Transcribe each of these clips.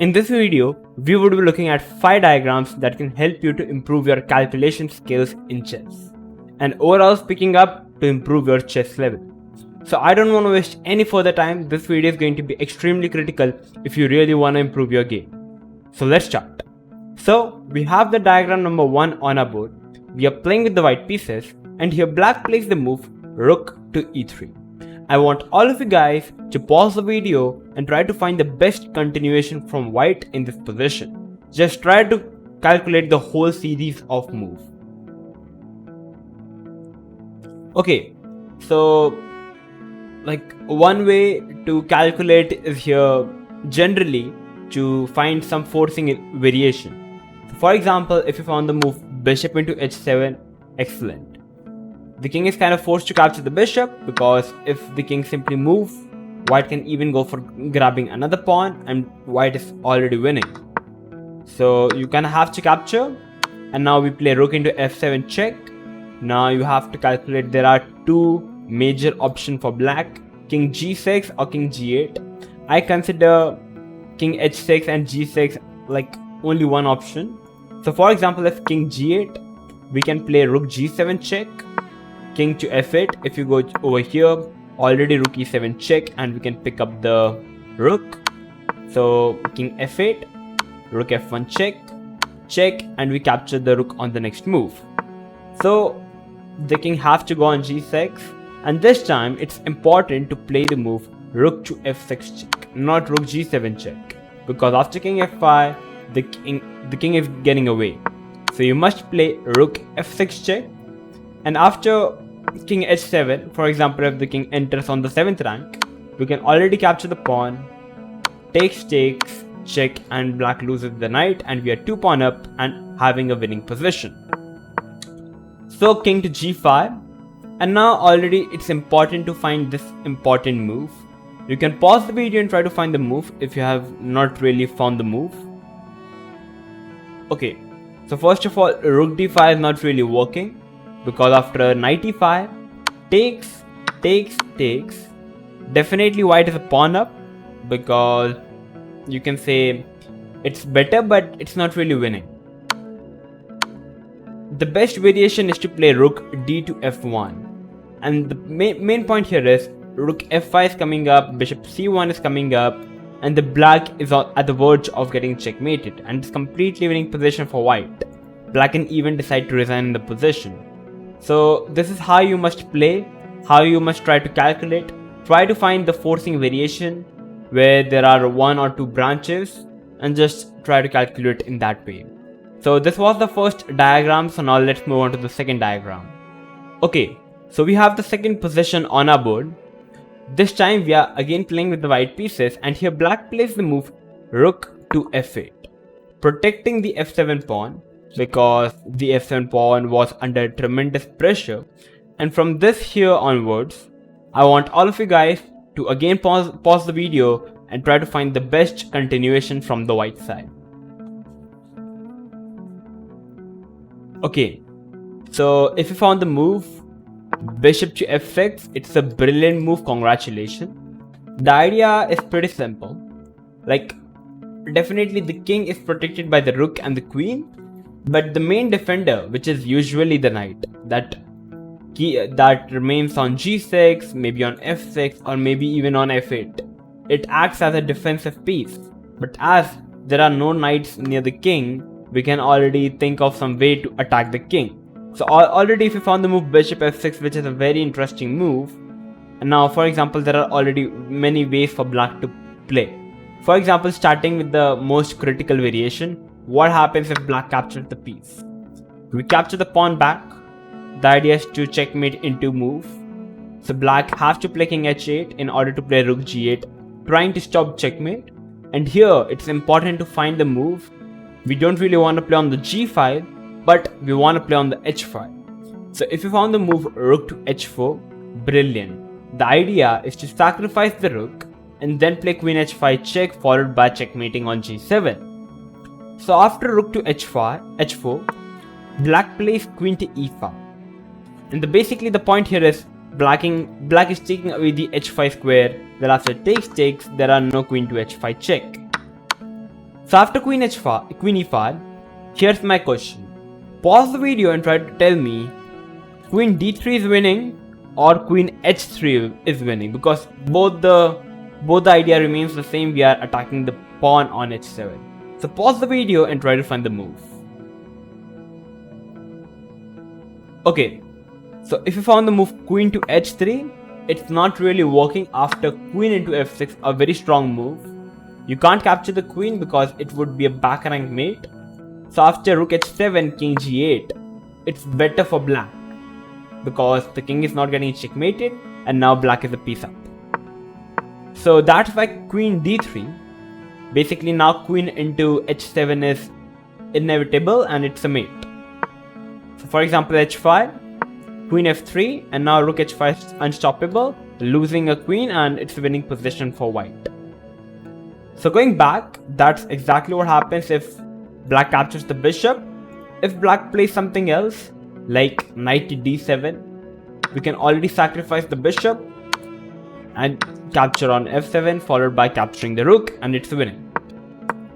In this video, we would be looking at 5 diagrams that can help you to improve your calculation skills in chess, and overall speaking up to improve your chess level. So I don't want to waste any further time. This video is going to be extremely critical if you really want to improve your game. So let's start. So we have the diagram number 1 on our board. We are playing with the white pieces, and here black plays the move rook to e3. I want all of you guys to pause the video and try to find the best continuation from white in this position. Just try to calculate the whole series of moves. Okay, so one way to calculate is here generally to find some forcing variation. So for example, if you found the move bishop into h7, excellent. The king is kind of forced to capture the bishop, because if the king simply moves, white can even go for grabbing another pawn and white is already winning. So you kind of have to capture, and now we play rook into f7 check. Now you have to calculate, there are two major options for black, king g6 or king g8. I consider king h6 and g6 like only one option. So for example, if king g8, we can play rook g7 check, king to f8. If you go over here, already rook e7 check, and we can pick up the rook. So king f8, rook f1 check, check, and we capture the rook on the next move. So the king has to go on g6, and this time it's important to play the move rook to f6 check, not rook g7 check, because after king f5, the king is getting away. So you must play rook f6 check, and after king h7, for example, if the king enters on the 7th rank, we can already capture the pawn, takes, check, and black loses the knight, and we are 2 pawn up and having a winning position. So king to g5, and now already it's important to find this important move. You can pause the video and try to find the move if you have not really found the move. Okay, so first of all, rook d5 is not really working, because after knight e5, takes, definitely white is a pawn up, because you can say it's better, but it's not really winning. The best variation is to play rook d to f1, and the main point here is rook f5 is coming up, bishop c1 is coming up, and the black is at the verge of getting checkmated, and it's completely winning position for white. Black can even decide to resign in the position. So this is how you must play, how you must try to calculate. Try to find the forcing variation where there are 1 or 2 branches, and just try to calculate in that way. So this was the first diagram, so now let's move on to the second diagram. Okay, so we have the second position on our board. This time we are again playing with the white pieces, and here black plays the move rook to f8, protecting the f7 pawn, because the f7 pawn was under tremendous pressure. And from this here onwards, I want all of you guys to again pause the video and try to find the best continuation from the white side. Okay, so if you found the move bishop to f6, it's a brilliant move, congratulations. The idea is pretty simple. Definitely the king is protected by the rook and the queen, but the main defender, which is usually the knight, that remains on g6, maybe on f6, or maybe even on f8. It acts as a defensive piece, but as there are no knights near the king, we can already think of some way to attack the king. So already if you found the move bishop f6, which is a very interesting move, and now for example there are already many ways for black to play. For example, starting with the most critical variation, what happens if black captures the piece? We capture the pawn back. The idea is to checkmate into move. So black has to play king h8 in order to play rook g8, trying to stop checkmate. And here it's important to find the move. We don't really want to play on the g file, but we want to play on the h file. So if you found the move rook to h4, brilliant. The idea is to sacrifice the rook and then play queen h5 check, followed by checkmating on g7. So after rook to h4, black plays queen to e5. And basically the point here is black is taking away the h5 square. Thereafter takes, there are no queen to h5 check. So after queen e5, here's my question. Pause the video and try to tell me queen d3 is winning or queen h3 is winning, because both the idea remains the same. We are attacking the pawn on h7. So pause the video and try to find the move. Okay, so if you found the move queen to h3, it's not really working after queen into f6, a very strong move. You can't capture the queen because it would be a back rank mate. So after rook h7, king g8, it's better for black because the king is not getting checkmated and now black is a piece up. So that's why queen d3. Basically now queen into h7 is inevitable and it's a mate. So for example h5, queen f3, and now rook h5 is unstoppable, losing a queen and it's a winning position for white. So going back, that's exactly what happens if black captures the bishop. If black plays something else, like knight to d7, we can already sacrifice the bishop and capture on f7, followed by capturing the rook, and it's winning.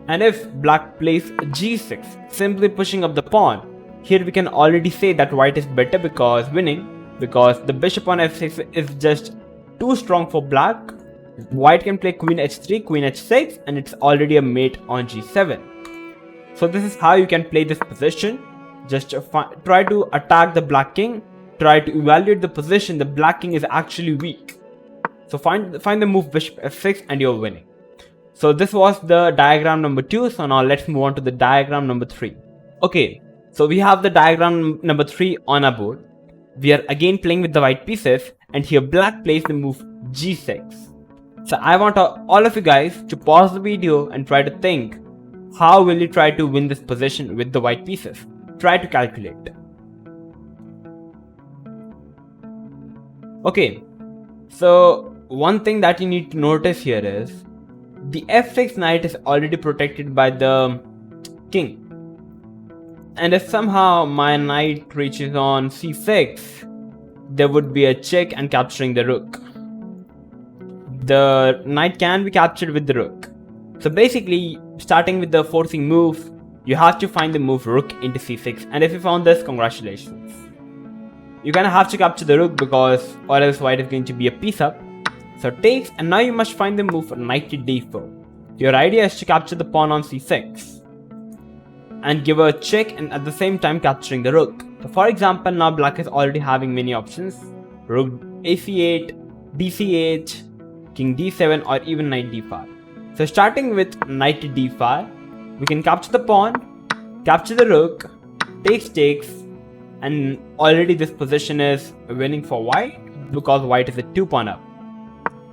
And if black plays g6, simply pushing up the pawn, here we can already say that white is better because the bishop on f6 is just too strong for black. White can play queen h3, queen h6, and it's already a mate on g7. So this is how you can play this position. Just try to attack the black king, try to evaluate the position the black king is actually weak. So find the move bishop f6 and you're winning. So this was the diagram number 2. So now let's move on to the diagram number 3. Okay, so we have the diagram number 3 on our board. We are again playing with the white pieces, and here black plays the move g6. So I want all of you guys to pause the video and try to think, how will you try to win this position with the white pieces? Try to calculate. Okay, so one thing that you need to notice here is the f6 knight is already protected by the king. And if somehow my knight reaches on c6, there would be a check and capturing the rook. The knight can be captured with the rook. So basically, starting with the forcing move, you have to find the move rook into c6, and if you found this, congratulations. You're gonna have to capture the rook because or else white is going to be a piece up. So takes, and now you must find the move knight to d4. Your idea is to capture the pawn on c6 and give a check, and at the same time capturing the rook. So for example, now black is already having many options: rook ac8, dch, king d7, or even knight d5. So starting with knight to d5, we can capture the pawn, capture the rook, takes, and already this position is winning for white because white is a 2-pawn up.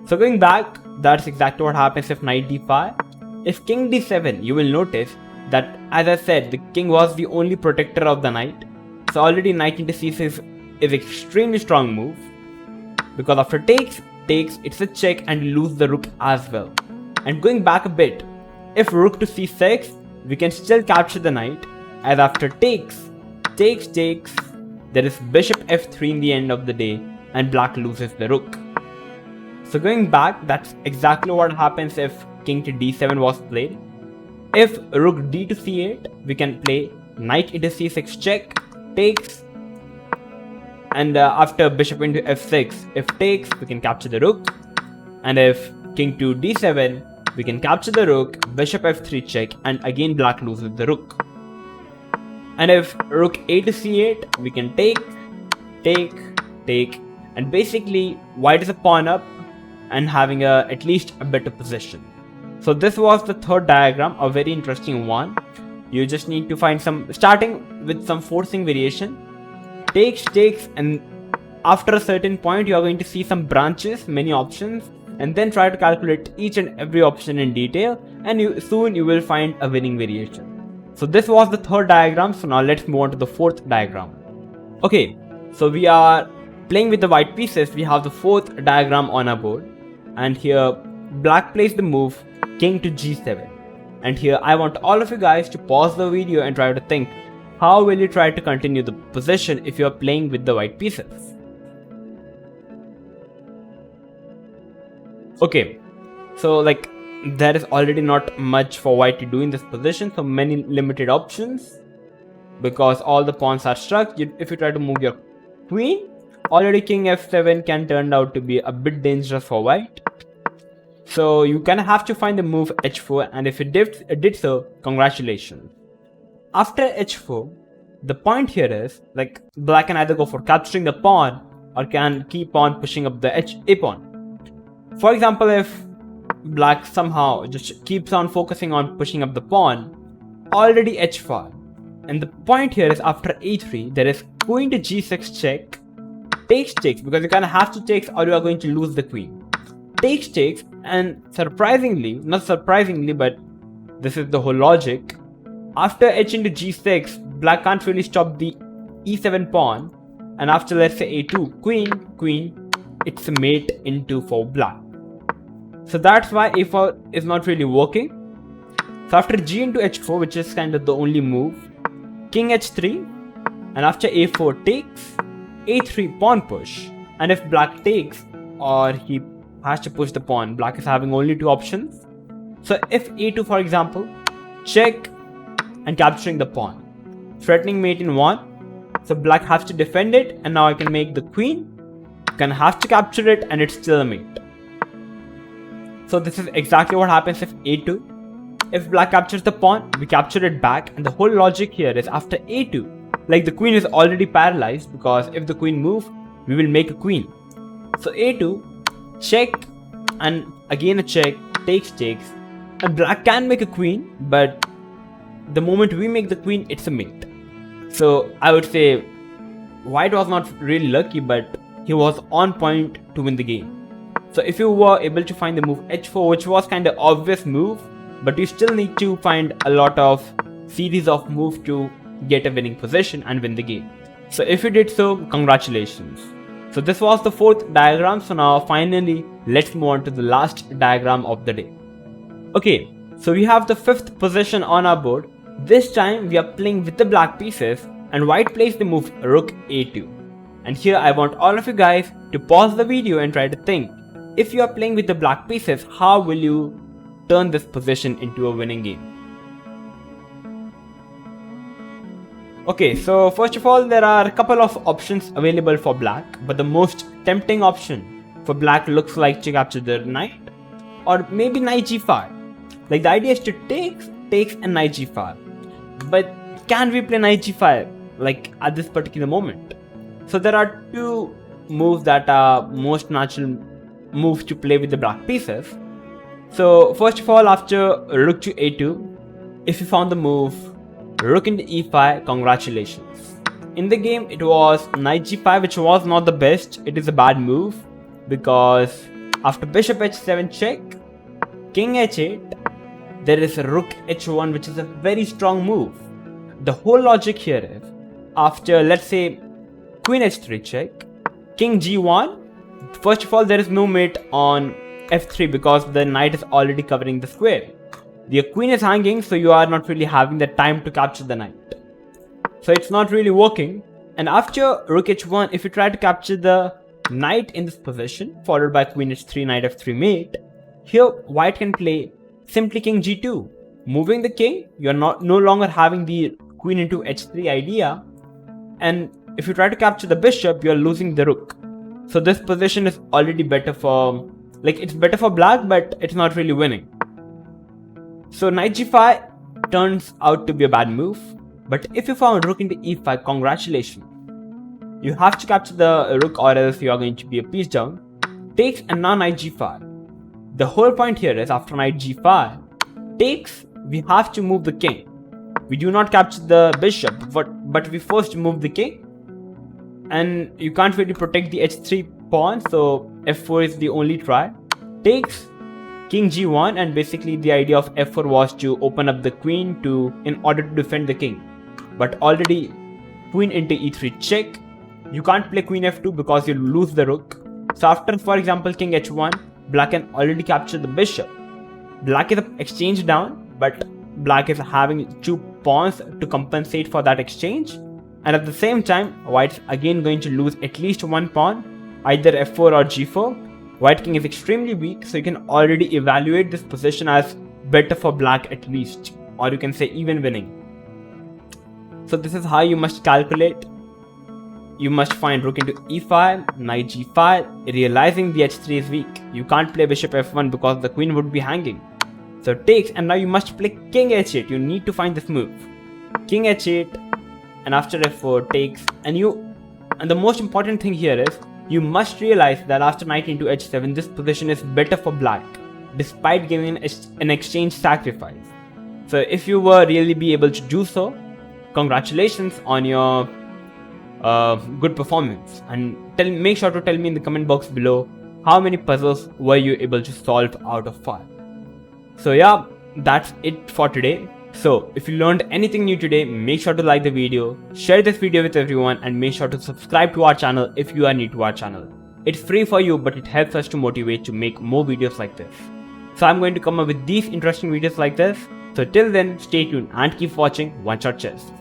So going back, that's exactly what happens if knight d5. If king d7, you will notice that, as I said, the king was the only protector of the knight. So already knight into c6 is extremely strong move, because after takes, it's a check and you lose the rook as well. And going back a bit, if rook to c6, we can still capture the knight, as after takes, there is bishop f3 in the end of the day and black loses the rook. So going back, that's exactly what happens if king to d7 was played. If rook d to c8, we can play knight into c6 check, takes, and after bishop into f6, if takes, we can capture the rook, and if king to d7, we can capture the rook, bishop f3 check, and again black loses the rook. And if rook a to c8, we can take, and basically white is a pawn up and having at least a better position. So this was the third diagram, a very interesting one. You just need to find starting with some forcing variation. Takes, and after a certain point you are going to see some branches, many options, and then try to calculate each and every option in detail, and soon you will find a winning variation. So this was the third diagram. So now let's move on to the fourth diagram. Okay, so we are playing with the white pieces. We have the fourth diagram on our board, and here black plays the move king to g7. And here I want all of you guys to pause the video and try to think, how will you try to continue the position if you are playing with the white pieces? Okay, so there is already not much for white to do in this position, so many limited options because all the pawns are stuck. If you try to move your queen, already king f7 can turn out to be a bit dangerous for white. So you kind of have to find the move h4, and if it did so, congratulations. After h4, the point here is like black can either go for capturing the pawn or can keep on pushing up the a pawn. For example, if black somehow just keeps on focusing on pushing up the pawn, already h4. And the point here is after a3, there is queen to g6 check, takes because you kind of have to take or you are going to lose the queen. Takes, and surprisingly, not surprisingly, but this is the whole logic. After h into g6, black can't really stop the e7 pawn, and after let's say a2, queen, it's a mate into for black. So that's why a4 is not really working. So after g into h4, which is kind of the only move, king h3, and after a4 takes, a3 pawn push, and if black takes or he has to push the pawn, black is having only two options. So if a2 for example, check and capturing the pawn, threatening mate in 1, so black has to defend it, and now I can make the queen, can have to capture it, and it's still a mate. So this is exactly what happens if a2. If black captures the pawn, we capture it back, and the whole logic here is after a2, like the queen is already paralyzed because if the queen moves, we will make a queen. So a2, check, and again a check, takes, and black can make a queen, but the moment we make the queen, it's a mate. So I would say white was not really lucky, but he was on point to win the game. So if you were able to find the move h4, which was kind of obvious move, but you still need to find a lot of series of moves to get a winning position and win the game. So if you did so, congratulations. So this was the fourth diagram. So now finally, let's move on to the last diagram of the day. Okay, so we have the fifth position on our board. This time we are playing with the black pieces, and white plays the move rook a2. And here I want all of you guys to pause the video and try to think, if you are playing with the black pieces, how will you turn this position into a winning game? Okay, so first of all, there are a couple of options available for black, but the most tempting option for black looks like to capture the knight, or maybe knight g5. Like the idea is to takes and knight g5. But can we play knight g5 like at this particular moment? So there are two moves that are most natural moves to play with the black pieces. So first of all, after rook to a2, if you found the move rook into e5, congratulations. In the game it was knight g5, which was not the best. It is a bad move because after bishop h7 check, king h8, there is a rook h1, which is a very strong move. The whole logic here is after let's say queen h3 check, king g1, first of all there is no mate on f3 because the knight is already covering the square. The queen is hanging, so you are not really having the time to capture the knight. So it's not really working. And after rook h1, if you try to capture the knight in this position, followed by queen h3, knight f3 mate, here white can play simply king g2. Moving the king, you are no longer having the queen into h3 idea. And if you try to capture the bishop, you are losing the rook. So this position is already better for, like it's better for black, but it's not really winning. So knight g5 turns out to be a bad move, but if you found rook into e5, congratulations. You have to capture the rook or else you are going to be a piece down. Takes, and now knight g5. The whole point here is after knight g5 takes, we have to move the king. We do not capture the bishop, but we first move the king. And you can't really protect the h3 pawn, so f4 is the only try. Takes, king g1, and basically the idea of f4 was to open up the queen in order to defend the king. But already queen into e3 check. You can't play queen f2 because you lose the rook. So after, for example, king h1, black can already capture the bishop. Black is exchange down, but black is having two pawns to compensate for that exchange. And at the same time, white's again going to lose at least one pawn, either f4 or g4. White king is extremely weak, so you can already evaluate this position as better for black at least, or you can say even winning. So this is how you must calculate. You must find rook into e5, knight g5, realizing the h3 is weak. You can't play bishop f1 because the queen would be hanging. So it takes, and now you must play king h8. You need to find this move. King h8, and after f4 takes, and the most important thing here is, you must realize that after knight into h7, this position is better for black, despite giving an exchange sacrifice. So if you were really be able to do so, congratulations on your good performance. And make sure to tell me in the comment box below how many puzzles were you able to solve out of 5. So yeah, that's it for today. So if you learned anything new today, make sure to like the video, share this video with everyone, and make sure to subscribe to our channel if you are new to our channel. It's free for you, but it helps us to motivate to make more videos like this. So I'm going to come up with these interesting videos like this. So till then, stay tuned and keep watching Oneshot Chess.